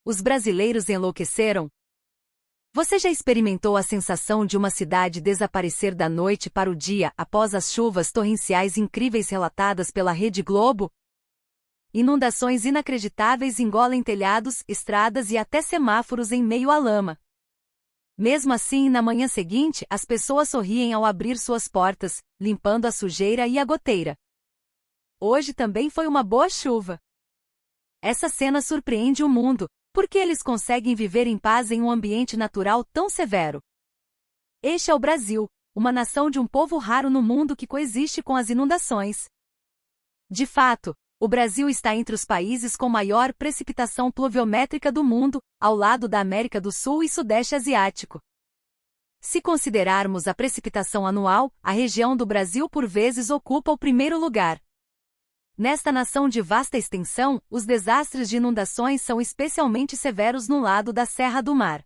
Os brasileiros enlouqueceram? Você já experimentou a sensação de uma cidade desaparecer da noite para o dia após as chuvas torrenciais incríveis relatadas pela Rede Globo? Inundações inacreditáveis engolem telhados, estradas e até semáforos em meio à lama. Mesmo assim, na manhã seguinte, as pessoas sorriem ao abrir suas portas, limpando a sujeira e a goteira. Hoje também foi uma boa chuva. Essa cena surpreende o mundo, porque eles conseguem viver em paz em um ambiente natural tão severo. Este é o Brasil, uma nação de um povo raro no mundo que coexiste com as inundações. De fato, o Brasil está entre os países com maior precipitação pluviométrica do mundo, ao lado da América do Sul e Sudeste Asiático. Se considerarmos a precipitação anual, a região do Brasil por vezes ocupa o primeiro lugar. Nesta nação de vasta extensão, os desastres de inundações são especialmente severos no lado da Serra do Mar.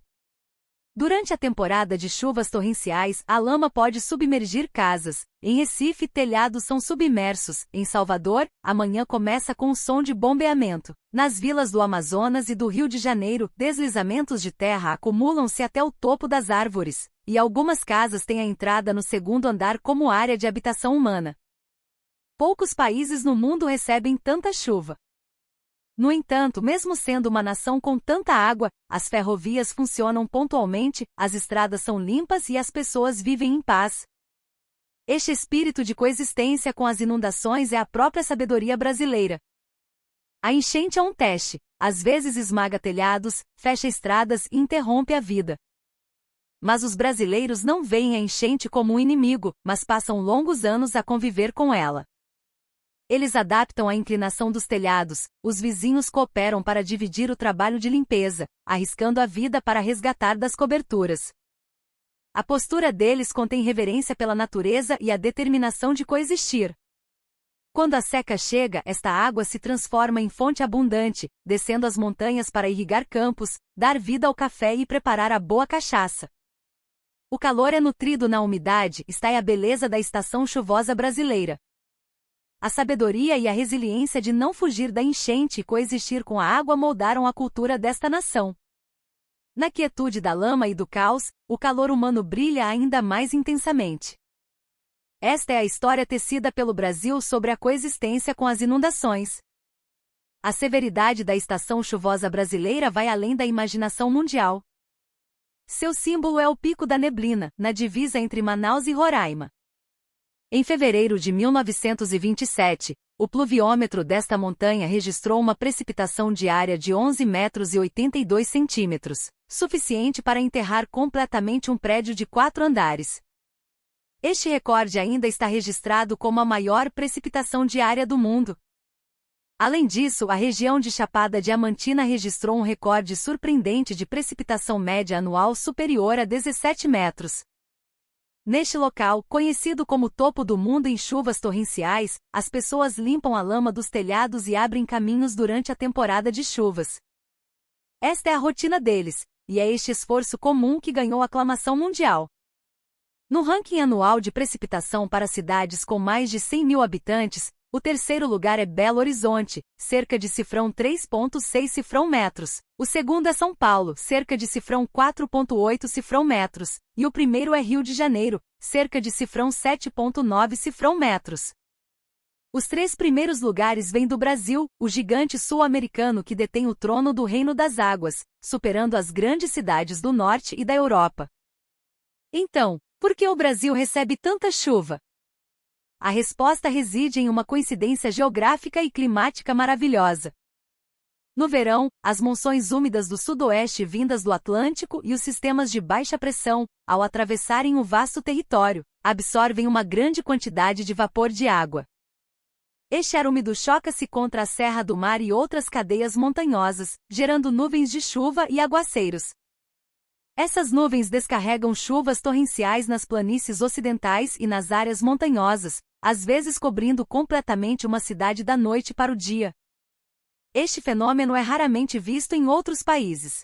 Durante a temporada de chuvas torrenciais, a lama pode submergir casas. Em Recife, telhados são submersos. Em Salvador, a manhã começa com o som de bombeamento. Nas vilas do Amazonas e do Rio de Janeiro, deslizamentos de terra acumulam-se até o topo das árvores, e algumas casas têm a entrada no segundo andar como área de habitação humana. Poucos países no mundo recebem tanta chuva. No entanto, mesmo sendo uma nação com tanta água, as ferrovias funcionam pontualmente, as estradas são limpas e as pessoas vivem em paz. Este espírito de coexistência com as inundações é a própria sabedoria brasileira. A enchente é um teste, às vezes esmaga telhados, fecha estradas e interrompe a vida. Mas os brasileiros não veem a enchente como um inimigo, mas passam longos anos a conviver com ela. Eles adaptam a inclinação dos telhados, os vizinhos cooperam para dividir o trabalho de limpeza, arriscando a vida para resgatar das coberturas. A postura deles contém reverência pela natureza e a determinação de coexistir. Quando a seca chega, esta água se transforma em fonte abundante, descendo as montanhas para irrigar campos, dar vida ao café e preparar a boa cachaça. O calor é nutrido na umidade, está aí a beleza da estação chuvosa brasileira. A sabedoria e a resiliência de não fugir da enchente e coexistir com a água moldaram a cultura desta nação. Na quietude da lama e do caos, o calor humano brilha ainda mais intensamente. Esta é a história tecida pelo Brasil sobre a coexistência com as inundações. A severidade da estação chuvosa brasileira vai além da imaginação mundial. Seu símbolo é o Pico da Neblina, na divisa entre Manaus e Roraima. Em fevereiro de 1927, o pluviômetro desta montanha registrou uma precipitação diária de 11 metros e 82 centímetros, suficiente para enterrar completamente um prédio de 4 andares. Este recorde ainda está registrado como a maior precipitação diária do mundo. Além disso, a região de Chapada Diamantina registrou um recorde surpreendente de precipitação média anual superior a 17 metros. Neste local, conhecido como topo do mundo em chuvas torrenciais, as pessoas limpam a lama dos telhados e abrem caminhos durante a temporada de chuvas. Esta é a rotina deles, e é este esforço comum que ganhou aclamação mundial. No ranking anual de precipitação para cidades com mais de 100 mil habitantes, o terceiro lugar é Belo Horizonte, cerca de cifrão 3,6 cifrão metros. O segundo é São Paulo, cerca de cifrão 4,8 cifrão metros. E o primeiro é Rio de Janeiro, cerca de cifrão 7,9 cifrão metros. Os 3 primeiros lugares vêm do Brasil, o gigante sul-americano que detém o trono do Reino das Águas, superando as grandes cidades do norte e da Europa. Então, por que o Brasil recebe tanta chuva? A resposta reside em uma coincidência geográfica e climática maravilhosa. No verão, as monções úmidas do sudoeste vindas do Atlântico e os sistemas de baixa pressão, ao atravessarem o vasto território, absorvem uma grande quantidade de vapor de água. Este ar úmido choca-se contra a Serra do Mar e outras cadeias montanhosas, gerando nuvens de chuva e aguaceiros. Essas nuvens descarregam chuvas torrenciais nas planícies ocidentais e nas áreas montanhosas, às vezes cobrindo completamente uma cidade da noite para o dia. Este fenômeno é raramente visto em outros países.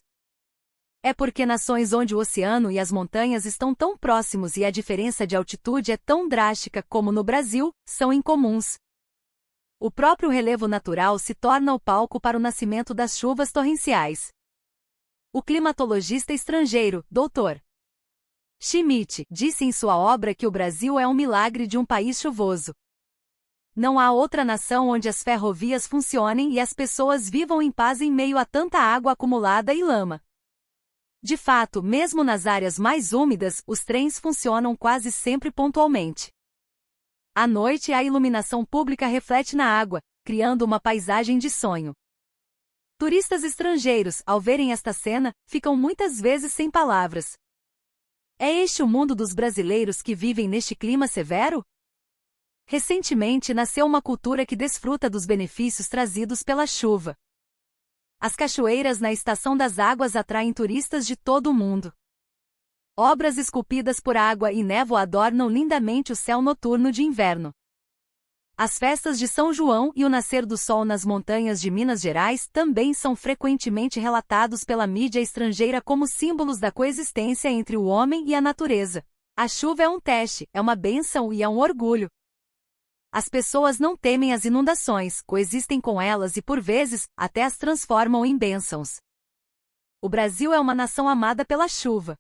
É porque nações onde o oceano e as montanhas estão tão próximos e a diferença de altitude é tão drástica como no Brasil, são incomuns. O próprio relevo natural se torna o palco para o nascimento das chuvas torrenciais. O climatologista estrangeiro, Dr. Schmidt, disse em sua obra que o Brasil é um milagre de um país chuvoso. Não há outra nação onde as ferrovias funcionem e as pessoas vivam em paz em meio a tanta água acumulada e lama. De fato, mesmo nas áreas mais úmidas, os trens funcionam quase sempre pontualmente. À noite, a iluminação pública reflete na água, criando uma paisagem de sonho. Turistas estrangeiros, ao verem esta cena, ficam muitas vezes sem palavras. É este o mundo dos brasileiros que vivem neste clima severo? Recentemente nasceu uma cultura que desfruta dos benefícios trazidos pela chuva. As cachoeiras na Estação das Águas atraem turistas de todo o mundo. Obras esculpidas por água e névoa adornam lindamente o céu noturno de inverno. As festas de São João e o nascer do sol nas montanhas de Minas Gerais também são frequentemente relatados pela mídia estrangeira como símbolos da coexistência entre o homem e a natureza. A chuva é um teste, é uma bênção e é um orgulho. As pessoas não temem as inundações, coexistem com elas e, por vezes, até as transformam em bênçãos. O Brasil é uma nação amada pela chuva.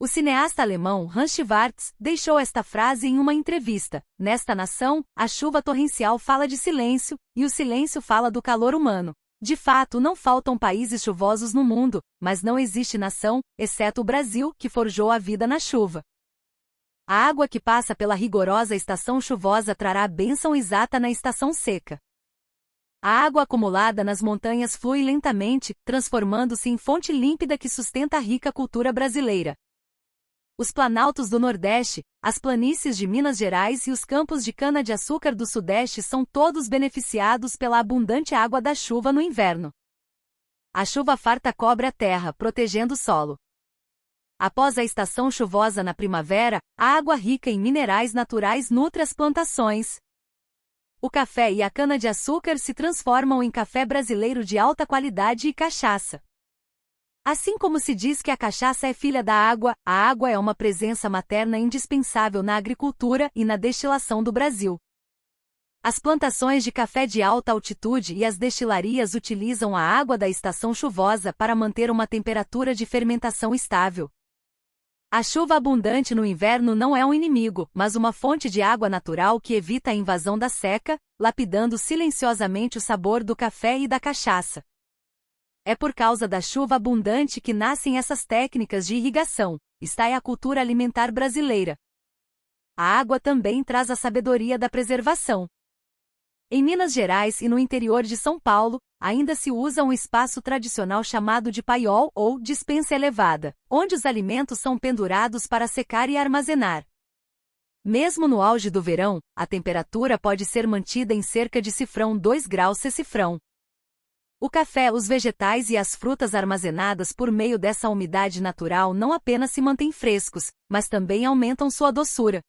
O cineasta alemão Hans Schwarz deixou esta frase em uma entrevista: "Nesta nação, a chuva torrencial fala de silêncio, e o silêncio fala do calor humano." De fato, não faltam países chuvosos no mundo, mas não existe nação, exceto o Brasil, que forjou a vida na chuva. A água que passa pela rigorosa estação chuvosa trará a bênção exata na estação seca. A água acumulada nas montanhas flui lentamente, transformando-se em fonte límpida que sustenta a rica cultura brasileira. Os planaltos do Nordeste, as planícies de Minas Gerais e os campos de cana-de-açúcar do Sudeste são todos beneficiados pela abundante água da chuva no inverno. A chuva farta cobre a terra, protegendo o solo. Após a estação chuvosa na primavera, a água rica em minerais naturais nutre as plantações. O café e a cana-de-açúcar se transformam em café brasileiro de alta qualidade e cachaça. Assim como se diz que a cachaça é filha da água, a água é uma presença materna indispensável na agricultura e na destilação do Brasil. As plantações de café de alta altitude e as destilarias utilizam a água da estação chuvosa para manter uma temperatura de fermentação estável. A chuva abundante no inverno não é um inimigo, mas uma fonte de água natural que evita a invasão da seca, lapidando silenciosamente o sabor do café e da cachaça. É por causa da chuva abundante que nascem essas técnicas de irrigação, está a cultura alimentar brasileira. A água também traz a sabedoria da preservação. Em Minas Gerais e no interior de São Paulo, ainda se usa um espaço tradicional chamado de paiol ou despensa elevada, onde os alimentos são pendurados para secar e armazenar. Mesmo no auge do verão, a temperatura pode ser mantida em cerca de cifrão 2 graus Celsius. O café, os vegetais e as frutas armazenadas por meio dessa umidade natural não apenas se mantêm frescos, mas também aumentam sua doçura.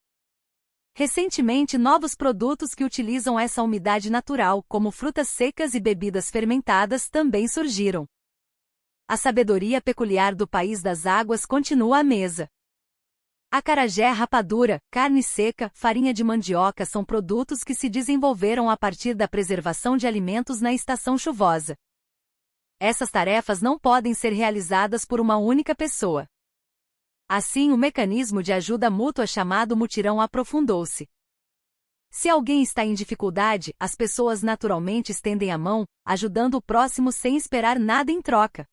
Recentemente, novos produtos que utilizam essa umidade natural, como frutas secas e bebidas fermentadas, também surgiram. A sabedoria peculiar do país das águas continua à mesa. Acarajé, rapadura, carne seca, farinha de mandioca são produtos que se desenvolveram a partir da preservação de alimentos na estação chuvosa. Essas tarefas não podem ser realizadas por uma única pessoa. Assim, o mecanismo de ajuda mútua chamado mutirão aprofundou-se. Se alguém está em dificuldade, as pessoas naturalmente estendem a mão, ajudando o próximo sem esperar nada em troca.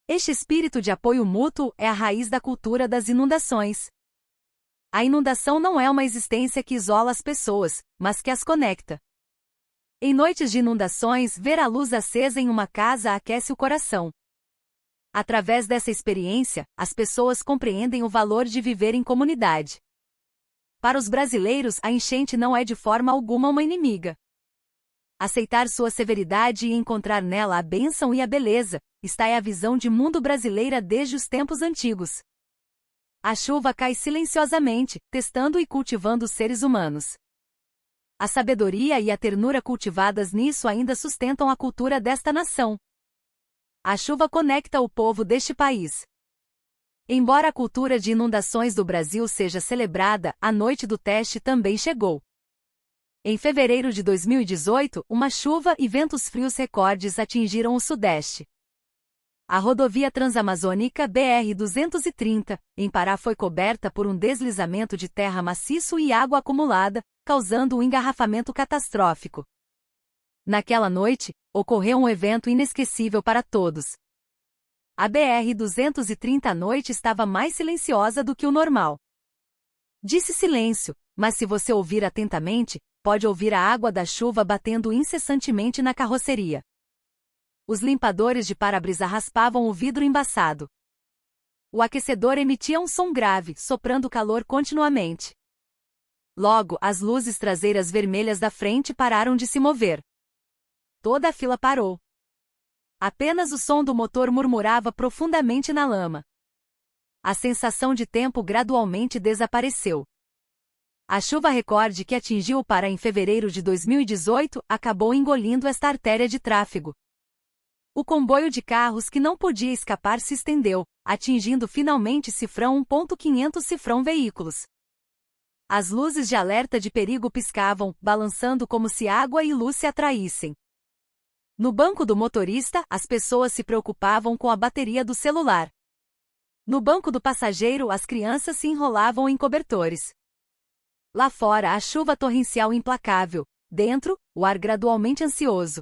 Este espírito de apoio mútuo é a raiz da cultura das inundações. A inundação não é uma existência que isola as pessoas, mas que as conecta. Em noites de inundações, ver a luz acesa em uma casa aquece o coração. Através dessa experiência, as pessoas compreendem o valor de viver em comunidade. Para os brasileiros, a enchente não é de forma alguma uma inimiga. Aceitar sua severidade e encontrar nela a bênção e a beleza, está a visão de mundo brasileira desde os tempos antigos. A chuva cai silenciosamente, testando e cultivando os seres humanos. A sabedoria e a ternura cultivadas nisso ainda sustentam a cultura desta nação. A chuva conecta o povo deste país. Embora a cultura de inundações do Brasil seja celebrada, a noite do teste também chegou. Em fevereiro de 2018, uma chuva e ventos frios recordes atingiram o Sudeste. A rodovia transamazônica BR-230, em Pará foi coberta por um deslizamento de terra maciço e água acumulada, causando um engarrafamento catastrófico. Naquela noite, ocorreu um evento inesquecível para todos. A BR-230 à noite estava mais silenciosa do que o normal. Disse silêncio, mas se você ouvir atentamente, pode ouvir a água da chuva batendo incessantemente na carroceria. Os limpadores de para-brisa raspavam o vidro embaçado. O aquecedor emitia um som grave, soprando calor continuamente. Logo, as luzes traseiras vermelhas da frente pararam de se mover. Toda a fila parou. Apenas o som do motor murmurava profundamente na lama. A sensação de tempo gradualmente desapareceu. A chuva recorde que atingiu o Pará em fevereiro de 2018 acabou engolindo esta artéria de tráfego. O comboio de carros que não podia escapar se estendeu, atingindo finalmente cifrão 1.500 cifrão veículos. As luzes de alerta de perigo piscavam, balançando como se água e luz se atraíssem. No banco do motorista, as pessoas se preocupavam com a bateria do celular. No banco do passageiro, as crianças se enrolavam em cobertores. Lá fora, a chuva torrencial implacável. Dentro, o ar gradualmente ansioso.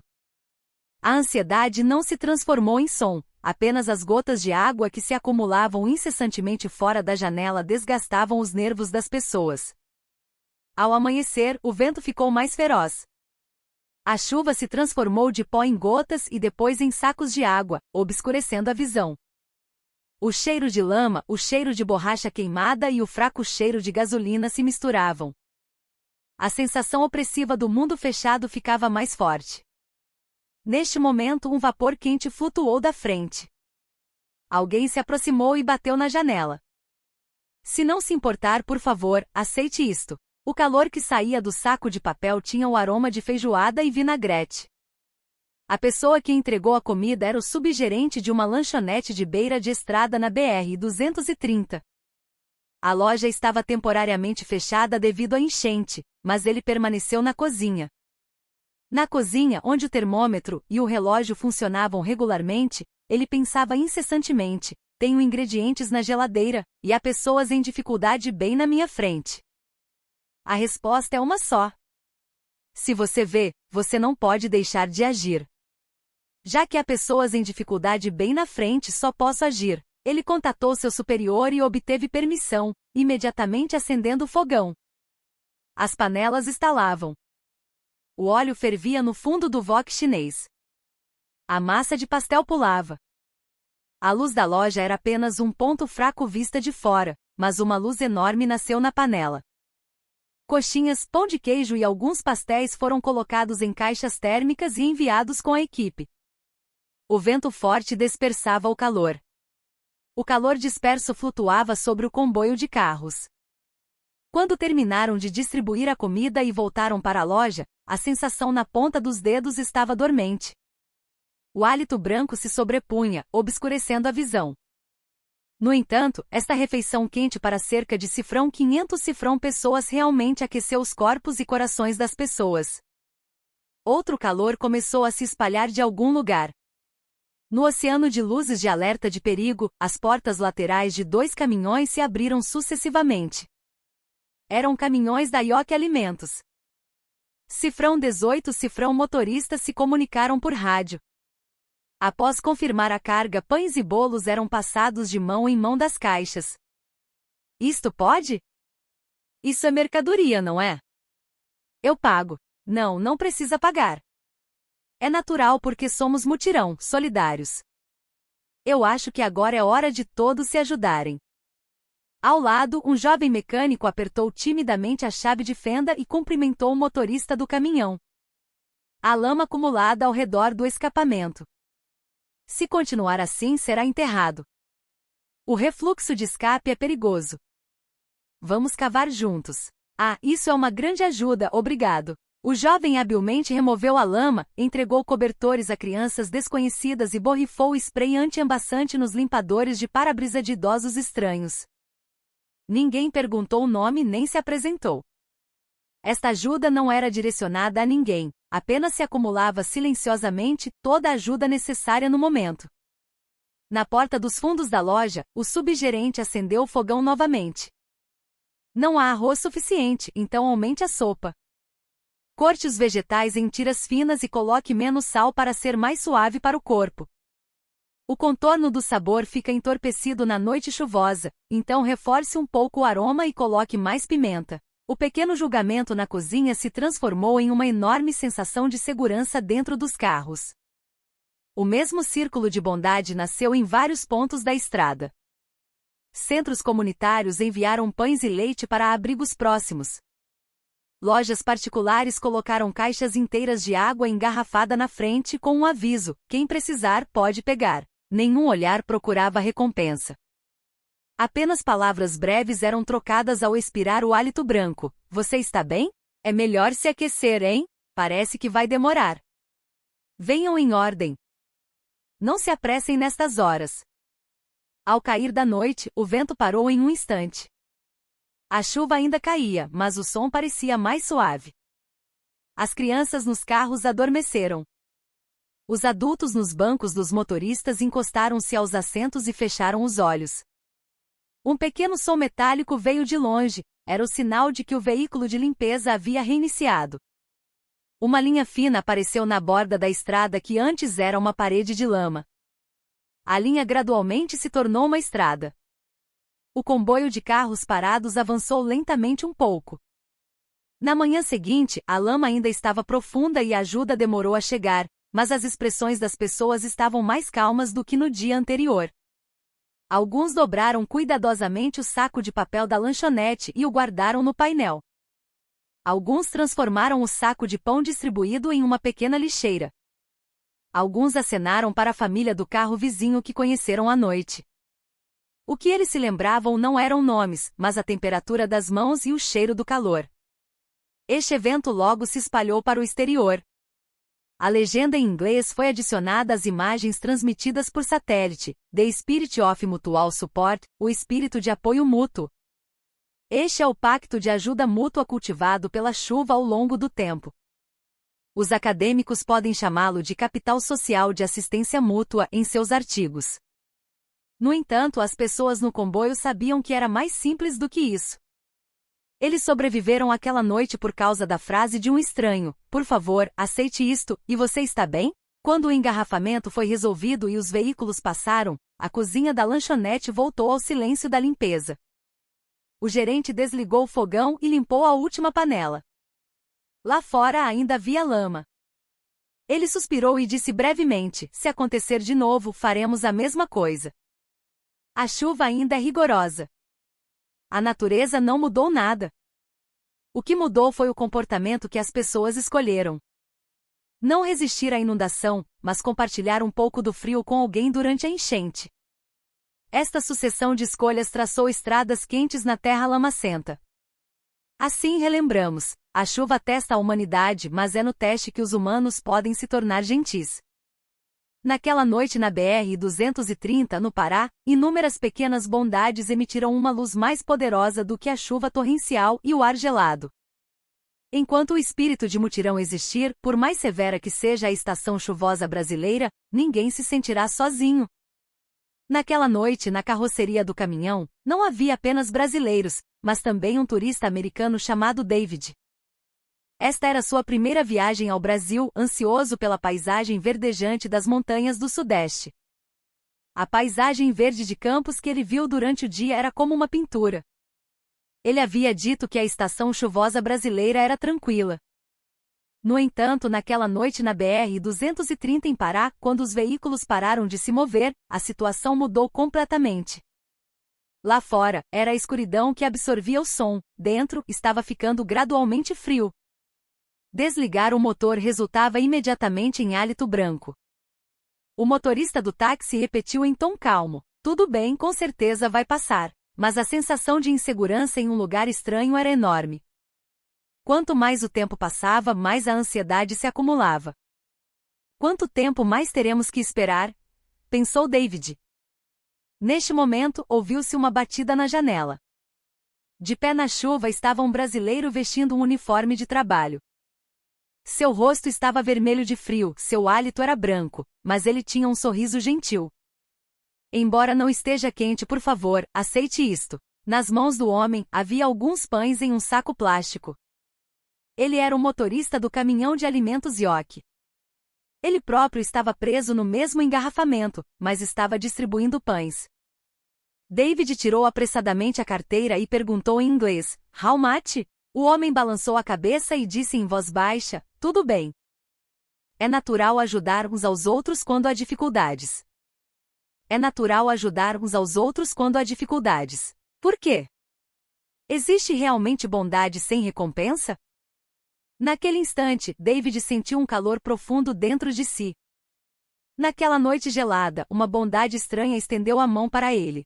A ansiedade não se transformou em som, apenas as gotas de água que se acumulavam incessantemente fora da janela desgastavam os nervos das pessoas. Ao amanhecer, o vento ficou mais feroz. A chuva se transformou de pó em gotas e depois em sacos de água, obscurecendo a visão. O cheiro de lama, o cheiro de borracha queimada e o fraco cheiro de gasolina se misturavam. A sensação opressiva do mundo fechado ficava mais forte. Neste momento, um vapor quente flutuou da frente. Alguém se aproximou e bateu na janela. Se não se importar, por favor, aceite isto. O calor que saía do saco de papel tinha o aroma de feijoada e vinagrete. A pessoa que entregou a comida era o subgerente de uma lanchonete de beira de estrada na BR-230. A loja estava temporariamente fechada devido à enchente, mas ele permaneceu na cozinha. Na cozinha, onde o termômetro e o relógio funcionavam regularmente, ele pensava incessantemente: tenho ingredientes na geladeira, e há pessoas em dificuldade bem na minha frente. A resposta é uma só. Se você vê, você não pode deixar de agir. Já que há pessoas em dificuldade bem na frente, só posso agir. Ele contatou seu superior e obteve permissão, imediatamente acendendo o fogão. As panelas estalavam. O óleo fervia no fundo do wok chinês. A massa de pastel pulava. A luz da loja era apenas um ponto fraco vista de fora, mas uma luz enorme nasceu na panela. Coxinhas, pão de queijo e alguns pastéis foram colocados em caixas térmicas e enviados com a equipe. O vento forte dispersava o calor. O calor disperso flutuava sobre o comboio de carros. Quando terminaram de distribuir a comida e voltaram para a loja, a sensação na ponta dos dedos estava dormente. O hálito branco se sobrepunha, obscurecendo a visão. No entanto, esta refeição quente para cerca de cifrão 500 cifrão pessoas realmente aqueceu os corpos e corações das pessoas. Outro calor começou a se espalhar de algum lugar. No oceano de luzes de alerta de perigo, as portas laterais de 2 caminhões se abriram sucessivamente. Eram caminhões da Yoki Alimentos. Cifrão 18 cifrão motoristas se comunicaram por rádio. Após confirmar a carga, pães e bolos eram passados de mão em mão das caixas. Isto pode? Isso é mercadoria, não é? Eu pago. Não, não precisa pagar. É natural porque somos mutirão, solidários. Eu acho que agora é hora de todos se ajudarem. Ao lado, um jovem mecânico apertou timidamente a chave de fenda e cumprimentou o motorista do caminhão. Há lama acumulada ao redor do escapamento. Se continuar assim, será enterrado. O refluxo de escape é perigoso. Vamos cavar juntos. Ah, isso é uma grande ajuda, obrigado. O jovem habilmente removeu a lama, entregou cobertores a crianças desconhecidas e borrifou spray anti-embaçante nos limpadores de para-brisa de idosos estranhos. Ninguém perguntou o nome nem se apresentou. Esta ajuda não era direcionada a ninguém, apenas se acumulava silenciosamente toda a ajuda necessária no momento. Na porta dos fundos da loja, o subgerente acendeu o fogão novamente. Não há arroz suficiente, então aumente a sopa. Corte os vegetais em tiras finas e coloque menos sal para ser mais suave para o corpo. O contorno do sabor fica entorpecido na noite chuvosa, então reforce um pouco o aroma e coloque mais pimenta. O pequeno julgamento na cozinha se transformou em uma enorme sensação de segurança dentro dos carros. O mesmo círculo de bondade nasceu em vários pontos da estrada. Centros comunitários enviaram pães e leite para abrigos próximos. Lojas particulares colocaram caixas inteiras de água engarrafada na frente com um aviso: quem precisar pode pegar. Nenhum olhar procurava recompensa. Apenas palavras breves eram trocadas ao expirar o hálito branco. Você está bem? É melhor se aquecer, hein? Parece que vai demorar. Venham em ordem. Não se apressem nestas horas. Ao cair da noite, o vento parou em um instante. A chuva ainda caía, mas o som parecia mais suave. As crianças nos carros adormeceram. Os adultos nos bancos dos motoristas encostaram-se aos assentos e fecharam os olhos. Um pequeno som metálico veio de longe, era o sinal de que o veículo de limpeza havia reiniciado. Uma linha fina apareceu na borda da estrada que antes era uma parede de lama. A linha gradualmente se tornou uma estrada. O comboio de carros parados avançou lentamente um pouco. Na manhã seguinte, a lama ainda estava profunda e a ajuda demorou a chegar, mas as expressões das pessoas estavam mais calmas do que no dia anterior. Alguns dobraram cuidadosamente o saco de papel da lanchonete e o guardaram no painel. Alguns transformaram o saco de pão distribuído em uma pequena lixeira. Alguns acenaram para a família do carro vizinho que conheceram à noite. O que eles se lembravam não eram nomes, mas a temperatura das mãos e o cheiro do calor. Este evento logo se espalhou para o exterior. A legenda em inglês foi adicionada às imagens transmitidas por satélite: The Spirit of Mutual Support, o espírito de apoio mútuo. Este é o pacto de ajuda mútua cultivado pela chuva ao longo do tempo. Os acadêmicos podem chamá-lo de capital social de assistência mútua em seus artigos. No entanto, as pessoas no comboio sabiam que era mais simples do que isso. Eles sobreviveram àquela noite por causa da frase de um estranho: por favor, aceite isto, e você está bem? Quando o engarrafamento foi resolvido e os veículos passaram, a cozinha da lanchonete voltou ao silêncio da limpeza. O gerente desligou o fogão e limpou a última panela. Lá fora ainda havia lama. Ele suspirou e disse brevemente: se acontecer de novo, faremos a mesma coisa. A chuva ainda é rigorosa. A natureza não mudou nada. O que mudou foi o comportamento que as pessoas escolheram. Não resistir à inundação, mas compartilhar um pouco do frio com alguém durante a enchente. Esta sucessão de escolhas traçou estradas quentes na terra lamacenta. Assim relembramos: a chuva testa a humanidade, mas é no teste que os humanos podem se tornar gentis. Naquela noite na BR-230, no Pará, inúmeras pequenas bondades emitiram uma luz mais poderosa do que a chuva torrencial e o ar gelado. Enquanto o espírito de mutirão existir, por mais severa que seja a estação chuvosa brasileira, ninguém se sentirá sozinho. Naquela noite, na carroceria do caminhão, não havia apenas brasileiros, mas também um turista americano chamado David. Esta era sua primeira viagem ao Brasil, ansioso pela paisagem verdejante das montanhas do Sudeste. A paisagem verde de campos que ele viu durante o dia era como uma pintura. Ele havia dito que a estação chuvosa brasileira era tranquila. No entanto, naquela noite na BR-230 em Pará, quando os veículos pararam de se mover, a situação mudou completamente. Lá fora, era a escuridão que absorvia o som, dentro, estava ficando gradualmente frio. Desligar o motor resultava imediatamente em hálito branco. O motorista do táxi repetiu em tom calmo: tudo bem, com certeza vai passar. Mas a sensação de insegurança em um lugar estranho era enorme. Quanto mais o tempo passava, mais a ansiedade se acumulava. Quanto tempo mais teremos que esperar? Pensou David. Neste momento, ouviu-se uma batida na janela. De pé na chuva estava um brasileiro vestindo um uniforme de trabalho. Seu rosto estava vermelho de frio, seu hálito era branco, mas ele tinha um sorriso gentil. Embora não esteja quente, por favor, aceite isto. Nas mãos do homem, havia alguns pães em um saco plástico. Ele era o motorista do caminhão de alimentos Yoki. Ele próprio estava preso no mesmo engarrafamento, mas estava distribuindo pães. David tirou apressadamente a carteira e perguntou em inglês, "How much?" O homem balançou a cabeça e disse em voz baixa, "Tudo bem." É natural ajudar uns aos outros quando há dificuldades. É natural ajudar uns aos outros quando há dificuldades. Por quê? Existe realmente bondade sem recompensa? Naquele instante, David sentiu um calor profundo dentro de si. Naquela noite gelada, uma bondade estranha estendeu a mão para ele.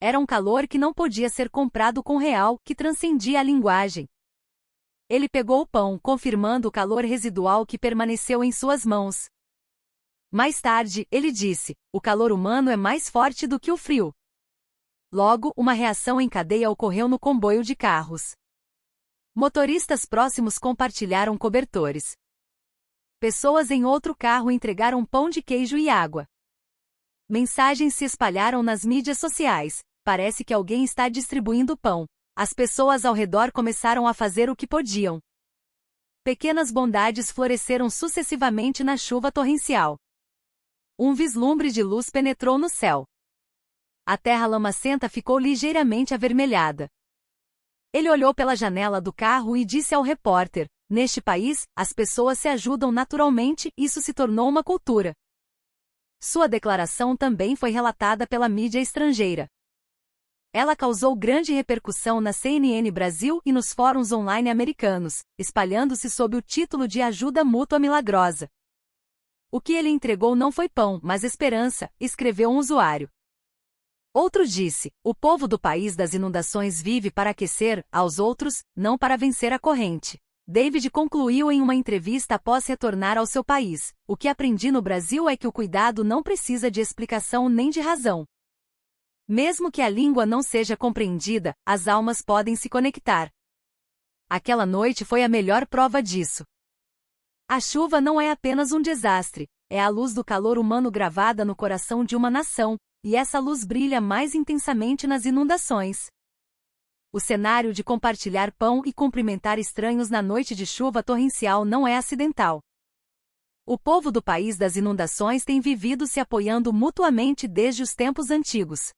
Era um calor que não podia ser comprado com real, que transcendia a linguagem. Ele pegou o pão, confirmando o calor residual que permaneceu em suas mãos. Mais tarde, ele disse, "O calor humano é mais forte do que o frio." Logo, uma reação em cadeia ocorreu no comboio de carros. Motoristas próximos compartilharam cobertores. Pessoas em outro carro entregaram pão de queijo e água. Mensagens se espalharam nas mídias sociais. Parece que alguém está distribuindo pão. As pessoas ao redor começaram a fazer o que podiam. Pequenas bondades floresceram sucessivamente na chuva torrencial. Um vislumbre de luz penetrou no céu. A terra lamacenta ficou ligeiramente avermelhada. Ele olhou pela janela do carro e disse ao repórter, "Neste país, as pessoas se ajudam naturalmente, isso se tornou uma cultura." Sua declaração também foi relatada pela mídia estrangeira. Ela causou grande repercussão na CNN Brasil e nos fóruns online americanos, espalhando-se sob o título de Ajuda Mútua Milagrosa. "O que ele entregou não foi pão, mas esperança", escreveu um usuário. Outro disse, "O povo do país das inundações vive para aquecer aos outros, não para vencer a corrente." David concluiu em uma entrevista após retornar ao seu país, "O que aprendi no Brasil é que o cuidado não precisa de explicação nem de razão. Mesmo que a língua não seja compreendida, as almas podem se conectar." Aquela noite foi a melhor prova disso. A chuva não é apenas um desastre, é a luz do calor humano gravada no coração de uma nação, e essa luz brilha mais intensamente nas inundações. O cenário de compartilhar pão e cumprimentar estranhos na noite de chuva torrencial não é acidental. O povo do país das inundações tem vivido se apoiando mutuamente desde os tempos antigos.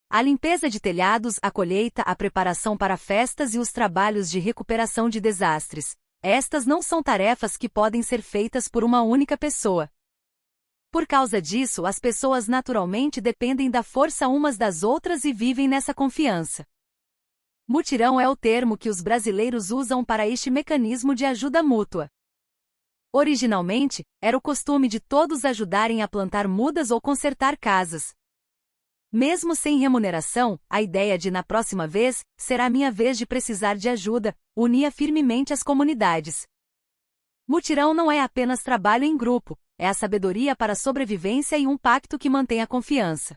A limpeza de telhados, a colheita, a preparação para festas e os trabalhos de recuperação de desastres. Estas não são tarefas que podem ser feitas por uma única pessoa. Por causa disso, as pessoas naturalmente dependem da força umas das outras e vivem nessa confiança. Mutirão é o termo que os brasileiros usam para este mecanismo de ajuda mútua. Originalmente, era o costume de todos ajudarem a plantar mudas ou consertar casas. Mesmo sem remuneração, a ideia de "na próxima vez, será minha vez de precisar de ajuda", unia firmemente as comunidades. Mutirão não é apenas trabalho em grupo, é a sabedoria para a sobrevivência e um pacto que mantém a confiança.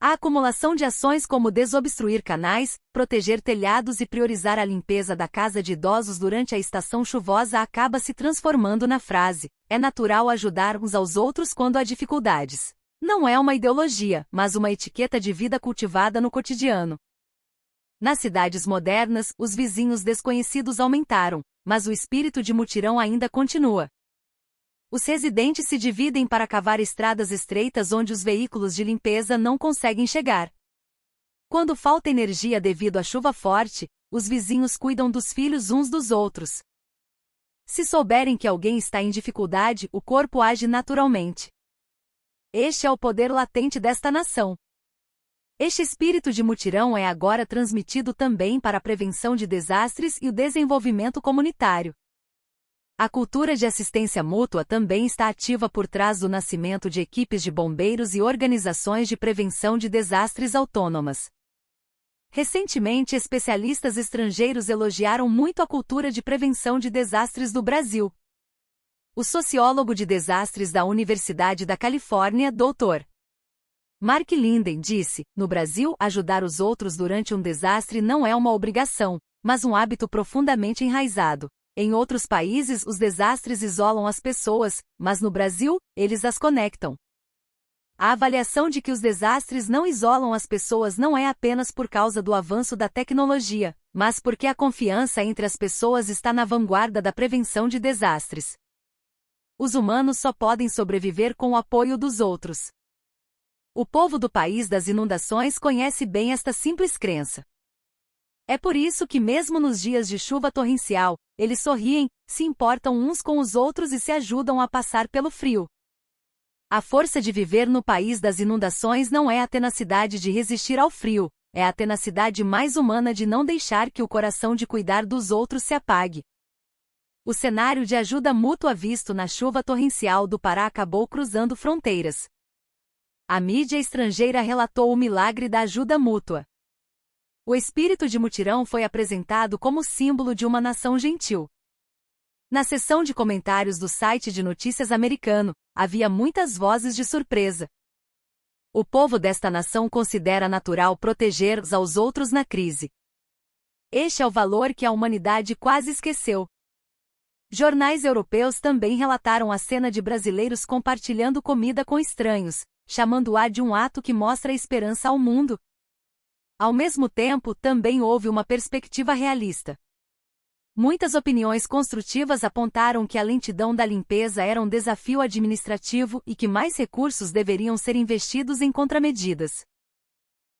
A acumulação de ações como desobstruir canais, proteger telhados e priorizar a limpeza da casa de idosos durante a estação chuvosa acaba se transformando na frase, "É natural ajudar uns aos outros quando há dificuldades." Não é uma ideologia, mas uma etiqueta de vida cultivada no cotidiano. Nas cidades modernas, os vizinhos desconhecidos aumentaram, mas o espírito de mutirão ainda continua. Os residentes se dividem para cavar estradas estreitas onde os veículos de limpeza não conseguem chegar. Quando falta energia devido à chuva forte, os vizinhos cuidam dos filhos uns dos outros. Se souberem que alguém está em dificuldade, o corpo age naturalmente. Este é o poder latente desta nação. Este espírito de mutirão é agora transmitido também para a prevenção de desastres e o desenvolvimento comunitário. A cultura de assistência mútua também está ativa por trás do nascimento de equipes de bombeiros e organizações de prevenção de desastres autônomas. Recentemente, especialistas estrangeiros elogiaram muito a cultura de prevenção de desastres do Brasil. O sociólogo de desastres da Universidade da Califórnia, Dr. Mark Linden, disse: "No Brasil, ajudar os outros durante um desastre não é uma obrigação, mas um hábito profundamente enraizado. Em outros países, os desastres isolam as pessoas, mas no Brasil, eles as conectam." A avaliação de que os desastres não isolam as pessoas não é apenas por causa do avanço da tecnologia, mas porque a confiança entre as pessoas está na vanguarda da prevenção de desastres. Os humanos só podem sobreviver com o apoio dos outros. O povo do país das inundações conhece bem esta simples crença. É por isso que mesmo nos dias de chuva torrencial, eles sorriem, se importam uns com os outros e se ajudam a passar pelo frio. A força de viver no país das inundações não é a tenacidade de resistir ao frio, é a tenacidade mais humana de não deixar que o coração de cuidar dos outros se apague. O cenário de ajuda mútua visto na chuva torrencial do Pará acabou cruzando fronteiras. A mídia estrangeira relatou o milagre da ajuda mútua. O espírito de mutirão foi apresentado como símbolo de uma nação gentil. Na seção de comentários do site de notícias americano, havia muitas vozes de surpresa. O povo desta nação considera natural proteger uns aos outros na crise. Este é o valor que a humanidade quase esqueceu. Jornais europeus também relataram a cena de brasileiros compartilhando comida com estranhos, chamando-a de um ato que mostra a esperança ao mundo. Ao mesmo tempo, também houve uma perspectiva realista. Muitas opiniões construtivas apontaram que a lentidão da limpeza era um desafio administrativo e que mais recursos deveriam ser investidos em contramedidas.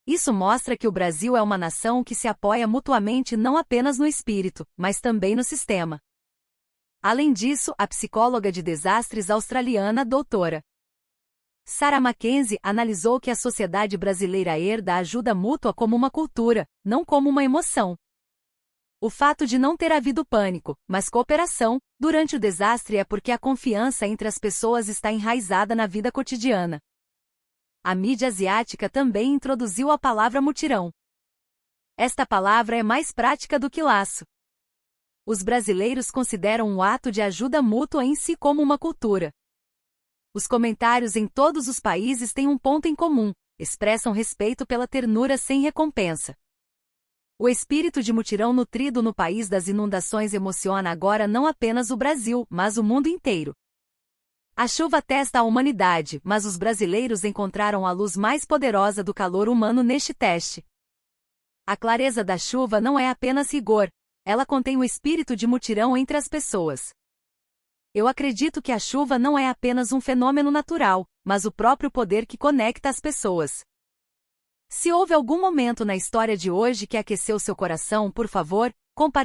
Isso mostra que o Brasil é uma nação que se apoia mutuamente não apenas no espírito, mas também no sistema. Além disso, a psicóloga de desastres australiana Dra. Sarah Mackenzie analisou que a sociedade brasileira herda a ajuda mútua como uma cultura, não como uma emoção. O fato de não ter havido pânico, mas cooperação, durante o desastre é porque a confiança entre as pessoas está enraizada na vida cotidiana. A mídia asiática também introduziu a palavra mutirão. Esta palavra é mais prática do que laço. Os brasileiros consideram o ato de ajuda mútua em si como uma cultura. Os comentários em todos os países têm um ponto em comum: expressam respeito pela ternura sem recompensa. O espírito de mutirão nutrido no país das inundações emociona agora não apenas o Brasil, mas o mundo inteiro. A chuva testa a humanidade, mas os brasileiros encontraram a luz mais poderosa do calor humano neste teste. A clareza da chuva não é apenas rigor, ela contém o espírito de mutirão entre as pessoas. Eu acredito que a chuva não é apenas um fenômeno natural, mas o próprio poder que conecta as pessoas. Se houve algum momento na história de hoje que aqueceu seu coração, por favor, compartilhe.